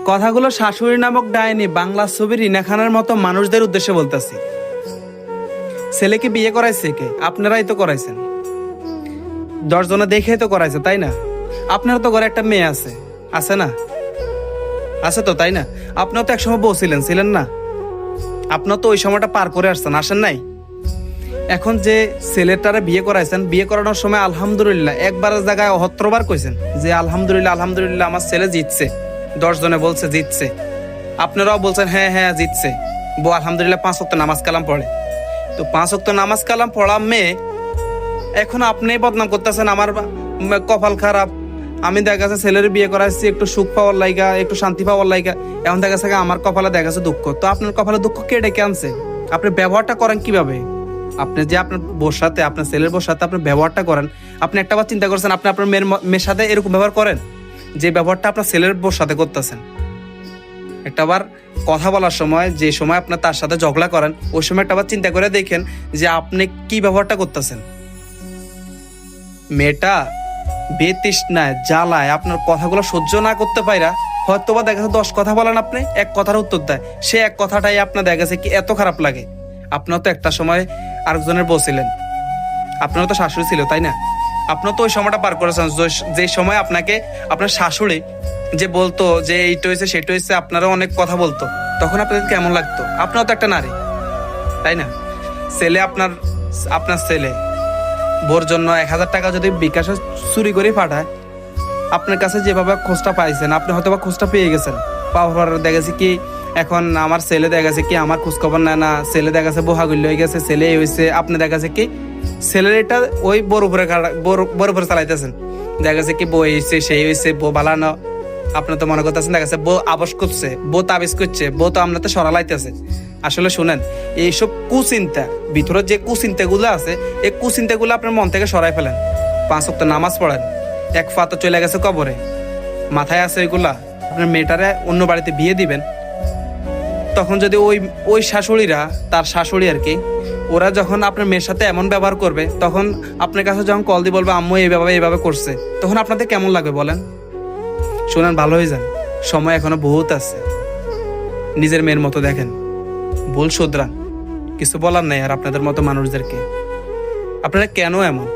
কথাগুলো শাশুড়ি নামক ডাইনি বাংলা ছবির রিনা খানের মতো মানুষদের উদ্দেশ্যে বলতেছি। ছেলেকে বিয়ে করাইছে কে? আপনারাই তো করাইছেন। 10 জনে দেখে তো করাইছে, তাই না? আপনার তো ঘরে একটা মেয়ে আছে, আছে না? আছে তো, তাই না? আপনিও তো একসময় বউ ছিলেন, ছিলেন না? আপনার তো ওই সময়টা পার করে আসছেন, আসেন নাই? এখন যে ছেলেটারে বিয়ে করাইছেন, বিয়ে করানোর সময় আলহামদুলিল্লাহ একবারের জায়গায় 78 বার কইছেন যে আলহামদুলিল্লাহ আলহামদুলিল্লাহ আমার ছেলে জিতছে। 10 জনে বলছে জিতছে, আপনারাও বলছেন হ্যাঁ হ্যাঁ জিতছে। বউ আলহামদুলিল্লাহ 5 ওয়াক্ত নামাজ কালাম পড়ে। তো 5 ওয়াক্ত নামাজ কালাম পড়া মেয়ে এখন আপনি বদনাম করতেছেন আমার কপাল খারাপ, আমি দেখা যাচ্ছে ছেলের বিয়ে করাইছি একটু সুখ পাওয়ার লাইগা, একটু শান্তি পাওয়ার লাইগা, এখন দেখা যাচ্ছে আমার কপালে দেখা যাচ্ছে দুঃখ। তো আপনার কপালে দুঃখ কে ডেকে আনছে? আপনি ব্যবহারটা করেন কিভাবে? আপনি যে আপনার বউর সাথে, আপনার ছেলের বউর সাথে আপনি ব্যবহারটা করেন, আপনি একটা বার চিন্তা করছেন আপনি আপনার মেয়ের সাথে এরকম ব্যবহার করেন যে ব্যবহারটা আপনার ছেলের বউর সাথে করতেছেন? একটাবার কথা বলার সময়, যে সময় আপনার তার সাথে ঝগড়া করেন, ওই সময় একটাবার চিন্তা করে দেখেন যে আপনি কি ব্যবহারটা করতেছেন। মেয়েটা বেতৃষ্ণায় জ্বালায় আপনার কথাগুলো সহ্য না করতে পাইরা হয়তোবা দেখা যাচ্ছে 10 কথা বলেন, আপনি এক কথার উত্তর দেয়, সে এক কথাটাই আপনার দেখা গেছে কি এত খারাপ লাগে। আপনার তো একটা সময় আরেকজনের বউ ছিলেন, আপনারও তো শাশুড়ি ছিল, তাই না? আপনার তো ওই সময়টা পার করেছেন যে সময় আপনাকে আপনার শাশুড়ি যে বলতো যে এইটা হয়েছে সেটা হয়েছে, আপনারও অনেক কথা বলতো, তখন আপনাদের কেমন লাগতো? আপনারও তো একটা নারী, তাই না? ছেলে আপনার আপনার ছেলে বোর জন্য 1000 টাকা যদি বিকাশে চুরি করে পাঠায়, আপনার কাছে যেভাবে খোঁজটা পাইছেন, আপনি হয়তো বা খোঁজটা পেয়ে গেছেন। পাওয়ার দেখা গেছে কি এখন আমার ছেলে দেখা গেছে কি আমার খোঁজ খবর নেয় না, ছেলে দেখা গেছে বোহাগুল্য হয়ে গেছে, ছেলে হয়েছে, আপনি দেখা গেছে কি ছেলের এটা ওই বড় উপরে চালাইতেছেন। দেখা গেছে কি বউ হয়েছে, সেই হয়েছে, বউ বালানো, আপনি তো মনে করতেছেন দেখা গেছে বউ আবস করছে, বউ তাবিজ করছে, বউ তো আপনার তো সরালাইতেছে। আসলে শুনেন, এইসব কুচিন্তা, ভিতরে যে কুচিন্তাগুলো আছে, এই কুচিন্তাগুলো আপনার মন থেকে সরাই ফেলেন। 5 ওয়াক্ত নামাজ পড়েন, এক পা তো চলে গেছে কবরে, মাথায় আছে এগুলা। আপনার মেয়েটারে অন্য বাড়িতে বিয়ে দিবেন, তখন যদি ওই শাশুড়িরা, তার শাশুড়ি আর কি, ওরা যখন আপনার মেয়ের সাথে এমন ব্যবহার করবে, তখন আপনার কাছে যখন কল দিয়ে বলবে আম্মু এইভাবে করছে, তখন আপনাদের কেমন লাগবে বলেন? শোনেন, ভালো হয়ে যান, সময় এখনো বহুত আছে। নিজের মেয়ের মতো দেখেন, ভুল শুধরান, কিছু বলার নাই আর আপনাদের মতো মানুষদেরকে। আপনারা কেন এমন?